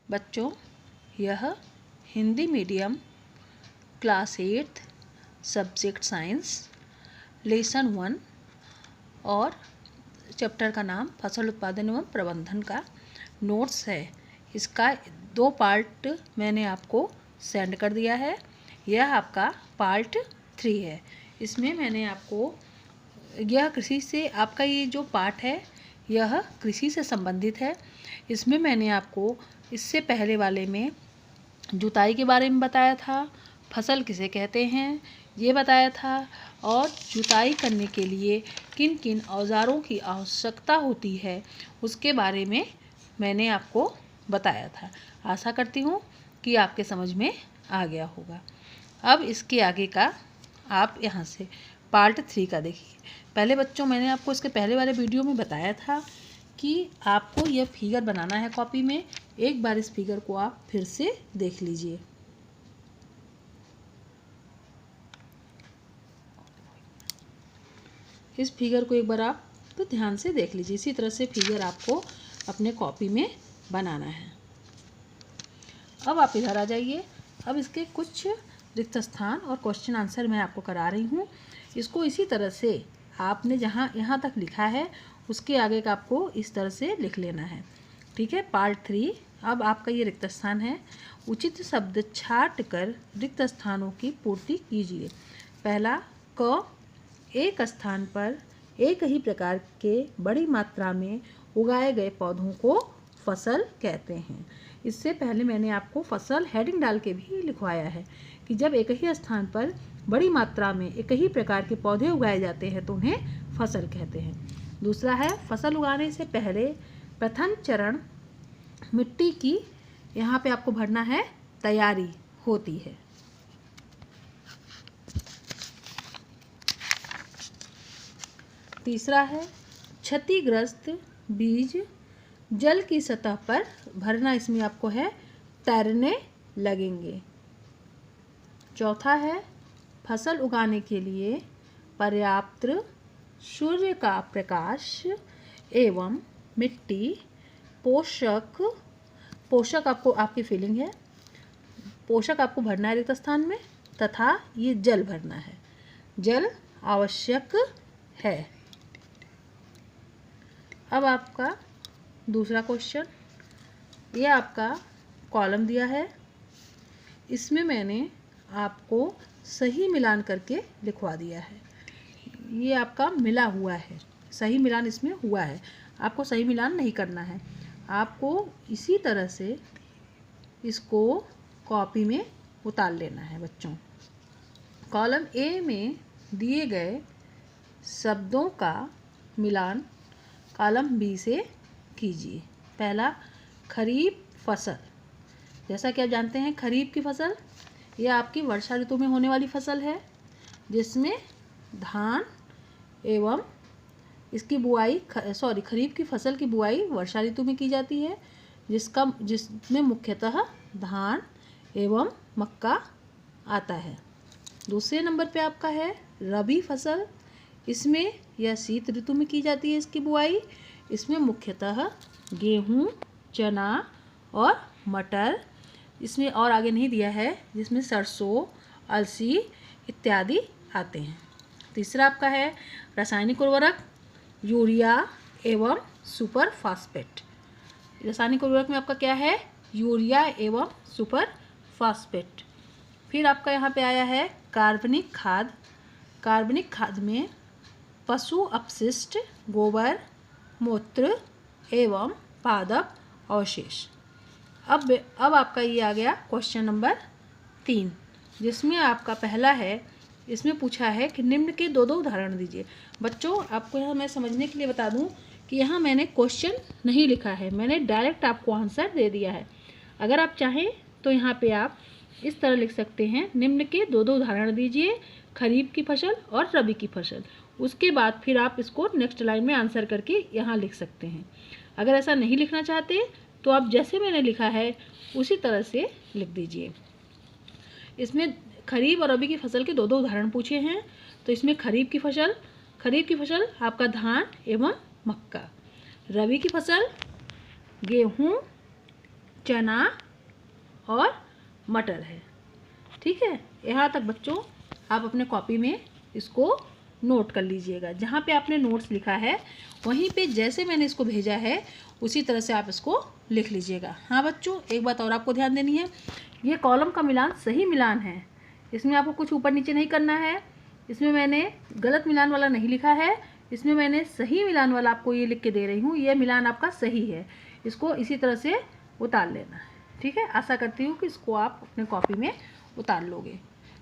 बच्चों, यह Hindi medium class 8 subject science lesson 1 और चैप्टर का नाम फसल उत्पादन एवं प्रबंधन का नोट्स है। इसका 2 पार्ट मैंने आपको सेंड कर दिया है। यह आपका पार्ट 3 है। इसमें मैंने आपको यह कृषि से आपका ये जो पाठ है यह कृषि से संबंधित है। इसमें मैंने आपको इससे पहले वाले में जुताई के बारे में बताया था, फसल किसे कहते हैं ये बताया था, और जुताई करने के लिए किन किन औजारों की आवश्यकता होती है उसके बारे में मैंने आपको बताया था। आशा करती हूँ कि आपके समझ में आ गया होगा। अब इसके आगे का आप यहाँ से पार्ट 3 का देखिए। पहले बच्चों, मैंने आपको इसके पहले वाले वीडियो में बताया था कि आपको यह फिगर बनाना है कॉपी में। एक बार इस फिगर को आप फिर से देख लीजिए। इस फिगर को एक बार आप तो ध्यान से देख लीजिए। इसी तरह से फिगर आपको अपने कॉपी में बनाना है। अब आप इधर आ जाइए। अब इसके कुछ रिक्त स्थान और क्वेश्चन आंसर मैं आपको करा रही हूँ। इसको इसी तरह से आपने जहाँ यहाँ तक लिखा है उसके आगे का आपको इस तरह से लिख लेना है। ठीक है। पार्ट 3। अब आपका ये रिक्त स्थान है। उचित शब्द छाट कर रिक्त स्थानों की पूर्ति कीजिए। पहला क, एक स्थान पर एक ही प्रकार के बड़ी मात्रा में उगाए गए पौधों को फसल कहते हैं। इससे पहले मैंने आपको फसल हेडिंग डाल के भी लिखवाया है कि जब एक ही स्थान पर बड़ी मात्रा में एक ही प्रकार के पौधे उगाए जाते हैं तो उन्हें फसल कहते हैं। दूसरा है, फसल उगाने से पहले प्रथम चरण मिट्टी की यहाँ पे आपको भरना है तैयारी होती है। तीसरा है, क्षतिग्रस्त बीज जल की सतह पर भरना, इसमें आपको है तैरने लगेंगे। चौथा है, फसल उगाने के लिए पर्याप्त सूर्य का प्रकाश एवं मिट्टी पोषक आपको आपकी फीलिंग है, पोषक आपको भरना है रिक्त स्थान में, तथा ये जल भरना है। जल आवश्यक है। अब आपका दूसरा क्वेश्चन, ये आपका कॉलम दिया है। इसमें मैंने आपको सही मिलान करके लिखवा दिया है। ये आपका मिला हुआ है, सही मिलान इसमें हुआ है। आपको सही मिलान नहीं करना है। आपको इसी तरह से इसको कॉपी में उतार लेना है बच्चों। कॉलम ए में दिए गए शब्दों का मिलान कॉलम बी से कीजिए। पहला, खरीफ फसल। जैसा कि आप जानते हैं खरीफ की फसल यह आपकी वर्षा ऋतु में होने वाली फसल है, जिसमें धान एवं इसकी बुआई खरीफ की फसल की बुआई वर्षा ऋतु में की जाती है, जिसमें मुख्यतः धान एवं मक्का आता है। दूसरे नंबर पे आपका है रबी फसल। इसमें यह शीत ऋतु में की जाती है इसकी बुआई। इसमें मुख्यतः गेहूँ, चना और मटर, इसमें और आगे नहीं दिया है, जिसमें सरसों, अलसी इत्यादि आते हैं। तीसरा आपका है रासायनिक उर्वरक, यूरिया एवं सुपर फास्फेट। रासायनिक उर्वरक में आपका क्या है, यूरिया एवं सुपर फास्फेट। फिर आपका यहाँ पे आया है कार्बनिक खाद। कार्बनिक खाद में पशु अपशिष्ट, गोबर, मूत्र एवं पादप अवशेष। अब आपका ये आ गया क्वेश्चन नंबर 3, जिसमें आपका पहला है, इसमें पूछा है कि निम्न के 2 उदाहरण दीजिए। बच्चों, आपको यहाँ मैं समझने के लिए बता दूँ कि यहाँ मैंने क्वेश्चन नहीं लिखा है, मैंने डायरेक्ट आपको आंसर दे दिया है। अगर आप चाहें तो यहाँ पे आप इस तरह लिख सकते हैं, निम्न के 2 उदाहरण दीजिए, खरीफ की फसल और रबी की फसल। उसके बाद फिर आप इसको नेक्स्ट लाइन में आंसर करके यहाँ लिख सकते हैं। अगर ऐसा नहीं लिखना चाहते तो आप जैसे मैंने लिखा है उसी तरह से लिख दीजिए। इसमें खरीफ और रबी की फसल के 2 उदाहरण पूछे हैं। तो इसमें खरीफ की फसल आपका धान एवं मक्का, रबी की फसल गेहूँ, चना और मटर है। ठीक है, यहाँ तक बच्चों आप अपने कॉपी में इसको नोट कर लीजिएगा। जहाँ पे आपने नोट्स लिखा है वहीं पे जैसे मैंने इसको भेजा है उसी तरह से आप इसको लिख लीजिएगा। हाँ बच्चों, एक बात और आपको ध्यान देनी है, ये कॉलम का मिलान सही मिलान है, इसमें आपको कुछ ऊपर नीचे नहीं करना है। इसमें मैंने गलत मिलान वाला नहीं लिखा है, इसमें मैंने सही मिलान वाला आपको ये लिख के दे रही हूँ। ये मिलान आपका सही है, इसको इसी तरह से उतार लेना है। ठीक है, आशा करती हूँ कि इसको आप अपने कॉपी में उतार लोगे।